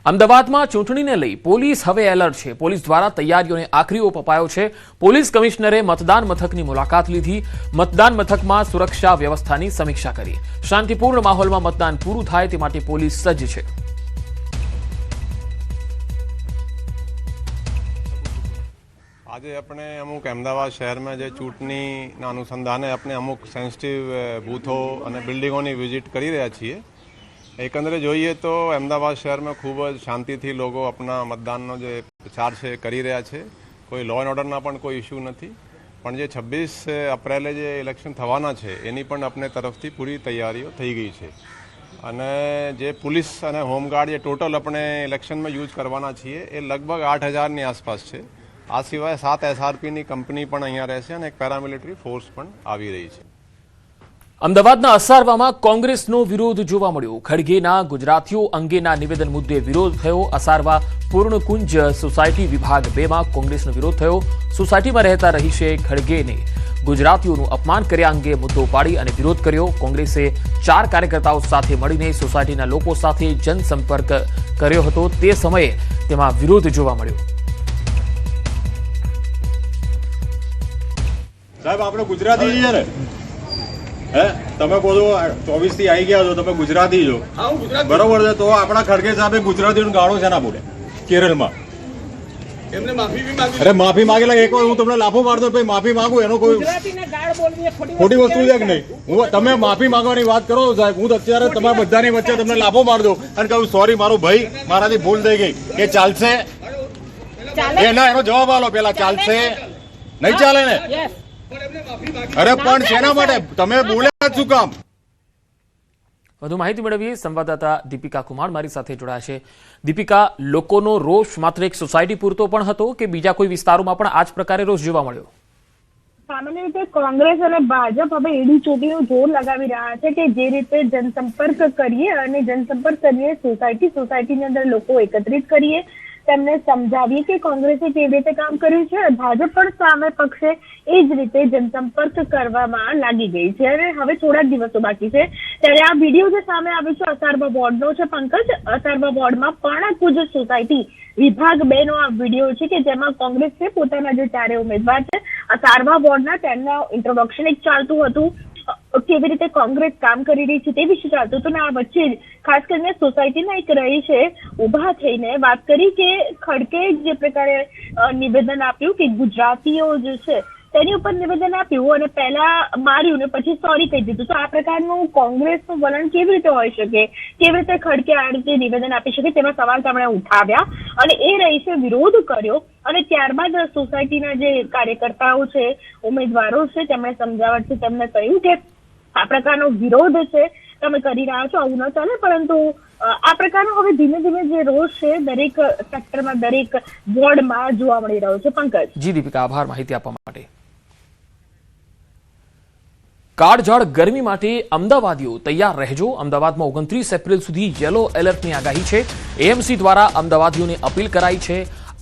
અમદાવાદમાં ચૂંટણીને લઈ પોલીસ હવે એલર્ટ છે। પોલીસ દ્વારા તૈયારીઓને આખરી ઓપ અપાયો છે। પોલીસ કમિશનરે મતદાન મથકની મુલાકાત લીધી। મતદાન મથકમાં સુરક્ષા વ્યવસ્થાની સમીક્ષા કરી। શાંતિપૂર્ણ માહોલમાં મતદાન પૂરું થાય તે માટે પોલીસ સજ્જ છે। आज अपने अमुक अहमदाबाद शहर में जो चूंटनी अनुसंधाने अपने अमुक सेंसिटिव बूथों और बिल्डिंगों विजिट करी रहा छीए। एकंदरे जोईए तो अहमदाबाद शहर में खूब शांति थी लोगों अपना मतदान जो प्रचार है करी रहा है। कोई लॉ एंड ऑर्डरना पण कोई इश्यू नहीं, पण जे 26 एप्रिले जे इलेक्शन थवाना छे एनी पण अपने तरफथी पूरी तैयारीओ थई गई छे। अने जे पुलिस अने होमगार्ड जे टोटल अपने इलेक्शन में यूज करवाना छीए ए लगभग 8000 ની आसपास है। आ सिवाय 7 SRP ની કંપની પણ અહીંયા રહેશે અને એક પેરામિલિટરી ફોર્સ પણ આવી રહી છે। અમદાવાદના અસારવામાં કોંગ્રેસનો વિરોધ જોવા મળ્યો। ખડગેના ગુજરાતીઓ અંગેના નિવેદન મુદ્દે વિરોધ થયો। અસારવા પૂર્ણકુંજ સોસાયટી વિભાગ 2 માં કોંગ્રેસનો વિરોધ થયો। સોસાયટીમાં રહેતા રહીશે ખડગેને ગુજરાતીઓનું અપમાન કર્યા અંગે મુદ્દો પાડી અને વિરોધ કર્યો। કોંગ્રેસે 4 કાર્યકર્તાઓ સાથે મળીને સોસાયટીના લોકો સાથે જનસંપર્ક કર્યો હતો। તે સમયે તેમાં વિરોધ જોવા મળ્યો। साहब आपने गुजराती है ने है તમે કહો 24 થી આવી ગયા છો તમે ગુજરાતી છો બરોબર છે તો આપણા ખડગે સાહેબે ગુજરાતીઓને ગાળો છે ના બોલે કેરળમાં એમને માફી બી માંગી અરે માફી માંગેલા એક વાર હું તમને લાફો મારતો ભાઈ માફી માંગુ એનો કોઈ ગુજરાતીને ગાળ બોલવી ખોટી વસ્તુ છે કે નહીં। હું તમે માફી માંગવાની વાત કરો સાહેબ હું અત્યારે તમારા બધાની વચ્ચે તમને લાફો માર દઉં અને કહું સોરી મારો ભાઈ મારાથી ભૂલ થઈ ગઈ કે ચાલશે એના એનો જવાબ આલો પેલા ચાલશે નહીં ચાલે ને अरे पण सेना माटे तमे बोल्या શું કામ। વધુ માહિતી મેળવીએ સંવાદદાતા દીપિકા કુમાર મારી સાથે જોડાયા છે। દીપિકા, લોકોનો રોષ માત્ર એક સોસાયટી પૂરતો પણ હતો કે બીજા કોઈ વિસ્તારોમાં પણ આ જ પ્રકારે રોષ જોવા મળ્યો? સામાન્ય રીતે કોંગ્રેસ અને ભાજપ હવે એડી ચોટીનું જોર લગાવી રહ્યા છે કે જે રીતે જનસંપર્ક કરીએ અને જનસંપર્ક કરીએ સોસાયટીની અંદર લોકો એકત્રિત કરીએ, તેમને સમજાવીએ કે કોંગ્રેસે કેવી રીતે કામ કર્યું છે। ભાજપ પણ સામે પક્ષે એ જ રીતે જનસંપર્ક કરવામાં લાગી ગઈ છે અને હવે થોડા દિવસો બાકી છે ત્યારે આ વિડીયો જે સામે આવ્યો છે અસારવા વોર્ડનો છે। પંકજ, અસારવા વોર્ડમાં પૂર્ણકુંજ સોસાયટી વિભાગ 2 નો આ વિડીયો છે કે જેમાં કોંગ્રેસે પોતાના જે 4 ઉમેદવાર છે અસારવા વોર્ડના તેમના ઇન્ટ્રોડક્શન એક ચાલતું હતું, કેવી રીતે કોંગ્રેસ કામ કરી રહી છે તે વિશે ચાલતું હતું। આ વચ્ચે ખાસ કરીને સોસાયટીના એક રહીશે ઉભા થઈને વાત કરી કે ખડકે જે પ્રકારે નિવેદન આપ્યું કે ગુજરાતીઓ જે છે તેની ઉપર નિવેદન આપ્યું અને પહેલા માર્યું ને પછી સોરી કહી દીધું। તો આ પ્રકારનું કોંગ્રેસનું વલણ કેવી રીતે હોઈ શકે, કેવી રીતે ખડકે આ રીતે નિવેદન આપી શકે તેમાં સવાલ તેમણે ઉઠાવ્યા અને એ રહીશે વિરોધ કર્યો અને ત્યારબાદ સોસાયટીના જે કાર્યકર્તાઓ છે, ઉમેદવારો છે તેમણે સમજાવટથી તેમને કહ્યું કે આ પ્રકારનો વિરોધ છે તમે કરી રહ્યા છો, આવું ન ચાલે। પરંતુ આ પ્રકારનો હવે ધીમે ધીમે જે રોષ છે દરેક સેક્ટરમાં દરેક વોર્ડમાં જોવા મળી રહ્યો છે। પંકજ। જી દીપિકા, આભાર માહિતી આપવા માટે। કાળઝાળ ગરમી માટે અમદાવાદીઓ તૈયાર રહેજો। અમદાવાદમાં 29 એપ્રિલ સુધી યલો એલર્ટની આગાહી છે। એએમસી દ્વારા અમદાવાદીઓને અપીલ કરાઈ છે।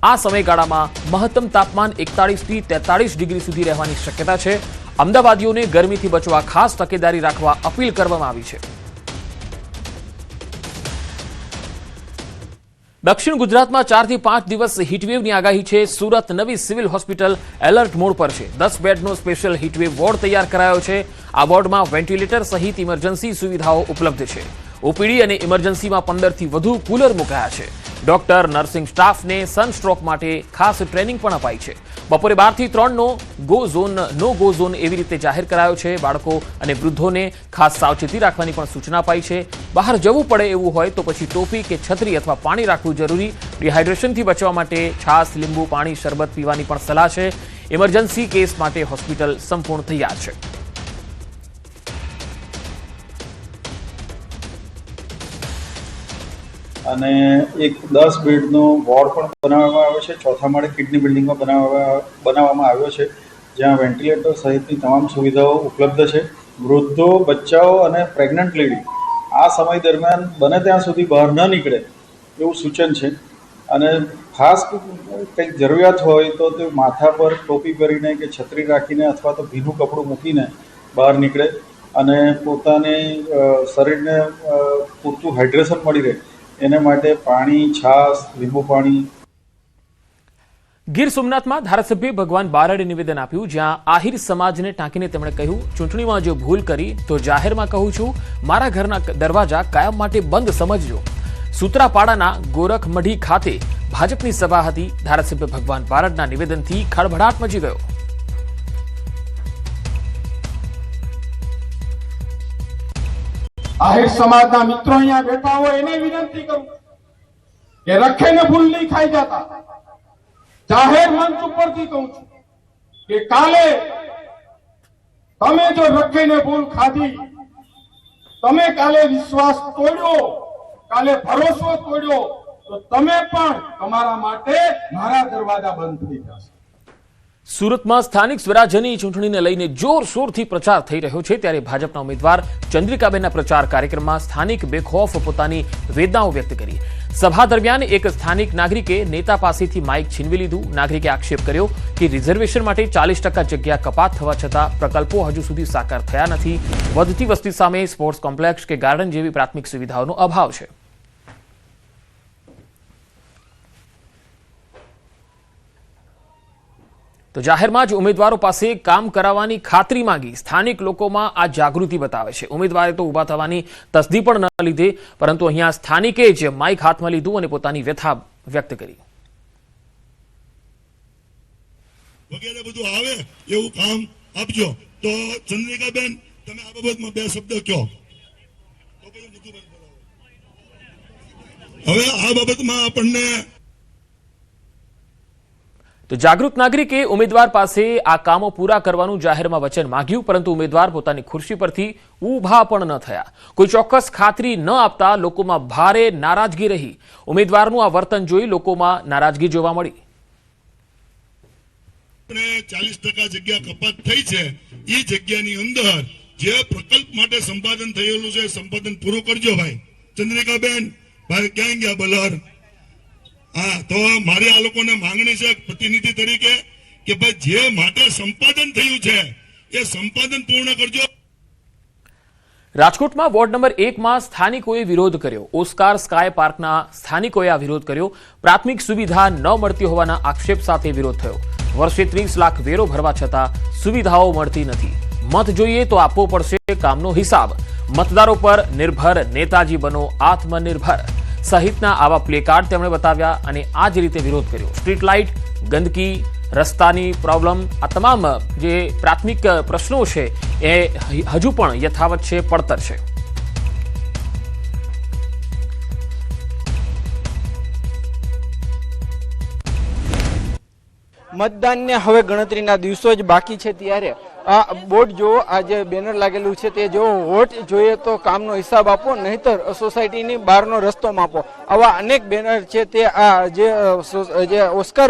આ સમયગાળામાં મહત્તમ તાપમાન 41 થી 43 ડિગ્રી સુધી રહેવાની શક્યતા છે। અમદાવાદીઓને ગરમીથી બચવા ખાસ તકેદારી રાખવા અપીલ કરવામાં આવી છે। દક્ષિણ ગુજરાતમાં 4 થી 5 દિવસ હીટવેવની આગાહી છે। સુરત નવી સિવિલ હોસ્પિટલ એલર્ટ મોડ પર છે। 10 બેડનો સ્પેશિયલ હીટવેવ વોર્ડ તૈયાર કરાયો છે। આ વોર્ડમાં વેન્ટિલેટર સહિત ઇમરજન્સી સુવિધાઓ ઉપલબ્ધ છે। ઓપીડી અને ઇમરજન્સીમાં 15 થી વધુ કુલર મુકાયા છે। ડોક્ટર, નર્સિંગ સ્ટાફને સનસ્ટ્રોક માટે ખાસ ટ્રેનિંગ પણ અપાઈ છે। બપોરે 12 થી 3 નો ગો ઝોન એવી રીતે જાહેર કરાયો છે। બાળકો અને વૃદ્ધોને ખાસ સાવચેતી રાખવાની પણ સૂચના અપાઈ છે। બહાર જવું પડે એવું હોય તો પછી ટોપી કે છત્રી અથવા પાણી રાખવું જરૂરી। ડિહાઇડ્રેશનથી બચવા માટે છાશ, લીંબુ પાણી, શરબત પીવાની પણ સલાહ છે। ઇમરજન્સી કેસ માટે હોસ્પિટલ સંપૂર્ણ તૈયાર છે। અને એક 10 બેડનો વોર્ડ પણ બનાવવામાં આવ્યો છે। ચોથા માળે કિડની બિલ્ડિંગમાં બનાવવામાં આવ્યો છે જ્યાં વેન્ટિલેટર સહિતની તમામ સુવિધાઓ ઉપલબ્ધ છે। વૃદ્ધો, બચ્ચાઓ અને પ્રેગ્નન્ટ લેડી આ સમય દરમિયાન બને ત્યાં સુધી બહાર ન નીકળે એવું સૂચન છે અને ખાસ કંઈક જરૂરિયાત હોય તો તે માથા પર ટોપી પહેરીને કે છત્રી રાખીને અથવા તો ભીનું કપડું મૂકીને બહાર નીકળે અને પોતાને શરીરને પૂરતું હાઇડ્રેશન મળી રહે એને માટે પાણી, છાશ, લીંબુ પાણી. ગીર સોમનાથમાં ધારાસભ્ય ભગવાન બારડે નિવેદન આપ્યું, જ્યાં આહિર સમાજને ટાંકીને તેમણે કહ્યું, ચૂંટણીમાં જો ભૂલ કરી તો જાહેરમાં કહું છું, મારા ઘરના દરવાજા કાયમ માટે બંધ સમજજો. સૂત્રાપાડાના ગોરખમઢી ખાતે ભાજપની સભા હતી. ધારાસભ્ય ભગવાન બારડના નિવેદનથી ખળભળાટ મચી ગયો. આહિર સમાજના મિત્રો અહીંયા બેઠા હોય એને વિનંતી કરું કે રખેને ભૂલ નહીં ખાઈ જતા. જાહેર મંચ ઉપરથી કહું છું કે કાલે તમે જો રખેને ભૂલ ખાધી, તમે કાલે વિશ્વાસ તોડ્યો, કાલે ભરોસો તોડ્યો, તો તમે પણ તમારા માટે મારા દરવાજા બંધ થઈ જશે. સુરતમાં સ્થાનિક સ્વરાજ્યની ચૂંટણીને લઈને જોરશોરથી પ્રચાર થઈ રહ્યો છે, ત્યારે ભાજપના ઉમેદવાર ચંદ્રિકાબેનના પ્રચાર કાર્યક્રમમાં સ્થાનિક બેખૌફ પોતાની વેદનાઓ વ્યક્ત કરી. સભા દરમિયાન એક સ્થાનિક નાગરિકે નેતા પાસેથી માઇક છીનવી લીધું. નાગરિકે આક્ષેપ કર્યો કે રિઝર્વેશન માટે 40% જગ્યા કપાત થવા છતાં પ્રકલ્પો હજુ સુધી સાકાર થયા નથી. વધતી વસ્તી સામે સ્પોર્ટ્સ કોમ્પ્લેક્સ કે ગાર્ડન જેવી પ્રાથમિક સુવિધાઓનો અભાવ છે. તો જાહેરમાં જ ઉમેદવારો પાસે કામ કરાવવાની ખાતરી માંગી. સ્થાનિક લોકોમાં આ જાગૃતિ બતાવે છે. ઉમેદવારે તો ઉભા થવાની તસ્દી પણ ન લીધે, પરંતુ અહીંયા સ્થાનિકે જ માઇક હાથમાં લીધું અને પોતાની વ્યથા વ્યક્ત કરી. વગેરે બધું આવે એવું કામ આપજો. તો ચંદ્રિકાબેન, તમે આ બાબતમાં બે શબ્દ કહો. હવે આ બાબતમાં આપણને તો જાગૃત નાગરિકે ઉમેદવાર પાસે આ કામો પૂરા કરવાનું જાહેરમાં વચન માંગ્યું, પરંતુ ઉમેદવાર પોતાની ખુરશી પરથી ઊભા પણ ન થયા. કોઈ ચોક્કસ ખાતરી ન આપતા લોકોમાં ભારે નારાજગી રહી. ઉમેદવારનું આ વર્તન જોઈ લોકોમાં નારાજગી જોવા મળી. 40% જગ્યા કપાત થઈ છે. એ જગ્યાની અંદર જે પ્રકલ્પ માટે સંપાદન થયેલું છે, સંપાદન પૂરું કરજો ભાઈ. ચંદ્રિકાબેન, ભાઈ ક્યાં ગયા બલર? હા, તો મારી આ લોકોને માંગણી છે પ્રતિનિધિ તરીકે કે ભાઈ જે માટે સંપાદન થયું છે એ સંપાદન પૂર્ણ કરજો. રાજકોટમાં વોર્ડ નંબર 1માં સ્થાનિકોએ વિરોધ કર્યો. ઓસ્કાર સ્કાય પાર્કના સ્થાનિકોએ આ વિરોધ કર્યો. પ્રાથમિક સુવિધા ન મળતી હોવાના આક્ષેપ સાથે વિરોધ થયો. વર્ષે 30 લાખ વેરો ભરવા છતાં સુવિધાઓ મળતી નથી. મત જોઈએ તો આપવો પડશે કામનો હિસાબ. મતદારો પર નિર્ભર, નેતાજી બનો આત્મનિર્ભર સહિતના આવા પ્લેકાર્ડ તેમણે બતાવ્યા અને આ જ રીતે વિરોધ કર્યો. સ્ટ્રીટ લાઇટ, ગંદકી, રસ્તાની પ્રોબ્લેમ, આ તમામ જે પ્રાથમિક પ્રશ્નો છે એ હજુ પણ યથાવત છે, પડતર છે. મતદાનને હવે ગણતરીના દિવસો જ બાકી છે, ત્યારે આ બોર્ડ જો આ જે બેનર લાગેલું છે તે જો વોટ જોઈએ તો કામનો હિસાબ આપો, નહીતર સોસાયટીની બહારનો રસ્તો માપો, આવા અનેક બેનર છે તે આ જે ઓસ્કાર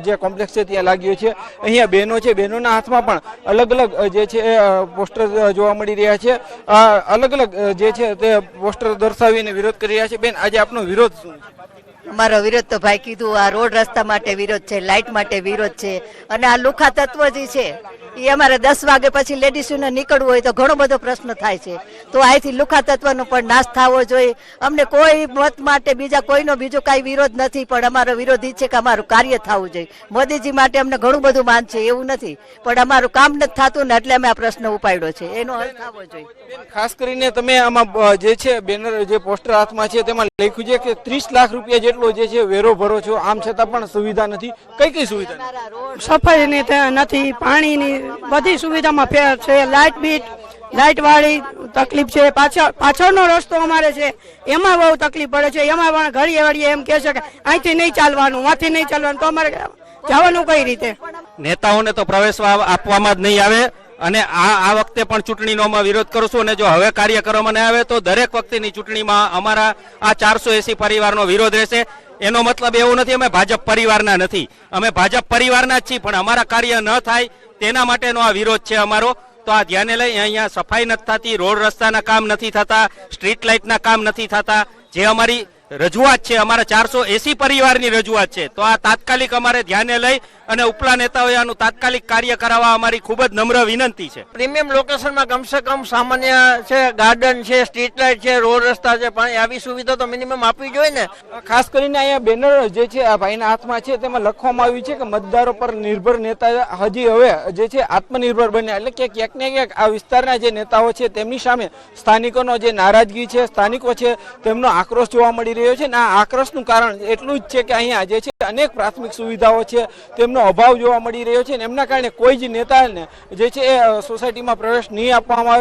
જે કોમ્પ્લેક્સ છે ત્યાં લાગ્યો છે. અહીંયા બહેનો છે, બહેનોના હાથમાં પણ અલગ અલગ જે છે પોસ્ટર જોવા મળી રહ્યા છે. અલગ અલગ જે છે તે પોસ્ટર દર્શાવીને વિરોધ કરી રહ્યા છે. બેન, આજે આપનો વિરોધ શું છે? અમારો વિરોધ તો ભાઈ કીધું, આ રોડ રસ્તા માટે વિરોધ છે, લાઇટ માટે વિરોધ છે, અને આ લુખા તત્વ જે છે એ અમારે 10 વાગે પછી લેડીઝોને નીકળવું હોય તો ઘણો બધો પ્રશ્ન થાય છે. તો અહીંથી લુખા તત્વનો પણ નાશ થવો જોઈએ. અમને કોઈ મત માટે બીજો કાંઈ વિરોધ નથી, પણ અમારો વિરોધ એ છે કે અમારું કાર્ય થવું જોઈએ. મોદીજી માટે અમને ઘણું બધું માન છે એવું નથી, પણ અમારું કામ નથી થતું ને એટલે અમે આ પ્રશ્ન ઉપાડ્યો છે, એનો હલ થવો જોઈએ. ખાસ કરીને તમે આમાં જે છે બેનર જે પોસ્ટર હાથમાં છે તેમાં લખ્યું છે કે 30 લાખ રૂપિયા જેટલો જે છે વેરો ભરો છો, આમ છતાં પણ સુવિધા નથી. કઈ કઈ સુવિધા? સફાઈની નથી, પાણીની બધી સુવિધામાં ફેર છે. લાઇટ વાળી તકલીફ છે. પાછળનો રસ્તો અમારે છે એમાં બહુ તકલીફ પડે છે. એમાં પણ ઘડીએ વળીએ એમ કહે છે કે અહીંથી નહીં ચાલવાનું, આથી નહીં ચાલવાનું, તો અમારે જવાનું કઈ રીતે? નેતાઓને તો પ્રવેશવા આપવામાં જ નહીં આવે, અને આ વખતે પણ ચૂંટણીનો અમે વિરોધ કરશું. અને જો હવે કાર્ય કરવામાં નહીં આવે તો દરેક વખતેની ચૂંટણીમાં અમારા આ 480 પરિવારનો વિરોધ રહેશે. એનો મતલબ એવું નથી અમે ભાજપ પરિવારના નથી, અમે ભાજપ પરિવારના જ છીએ, પણ અમારા કાર્ય ન થાય તેના માટેનો આ વિરોધ છે અમારો. તો આ ધ્યાને લઈ અહીંયા સફાઈ નથી થતી, રોડ રસ્તાના કામ નથી થતા, સ્ટ્રીટ લાઇટના કામ નથી થતા, જે અમારી રજૂઆત છે, અમારા 480 પરિવારની રજૂઆત છે. તો આ તાત્કાલિક અમારે ધ્યાને લઈ અને ઉપલા નેતાઓએ આનું તાત્કાલિક કાર્ય કરાવવા અમારી ખૂબ જ નમ્ર વિનંતી છે. પ્રીમિયમ લોકેશનમાં કમસે કમ સામાન્ય છે, ગાર્ડન છે, સ્ટ્રીટ લાઇટ છે, રોડ રસ્તા છે, પાણી, આવી સુવિધા તો મિનિમમ આપવી જોઈએ ને. ખાસ કરીને અહીંયા બેનર જે છે આ ભાઈના હાથમાં છે તેમાં લખવામાં આવ્યું છે કે મતદારો પર નિર્ભર નેતા હજી હવે જે છે આત્મનિર્ભર બન્યા. એટલે કે ક્યાંક ને ક્યાંક આ વિસ્તારના જે નેતાઓ છે તેમની સામે સ્થાનિકોનો જે નારાજગી છે, સ્થાનિકો છે તેમનો આક્રોશ જોવા મળી રહ્યો છે. અને આ આક્રોશનું કારણ એટલું જ છે કે અહીંયા જે છે અનેક પ્રાથમિક સુવિધાઓ છે તેમનો અભાવ જોવા મળી રહ્યો છે. એમના કારણે કોઈ જ નેતાને જે છે એ સોસાયટીમાં પ્રવેશ નહીં આપવામાં આવે.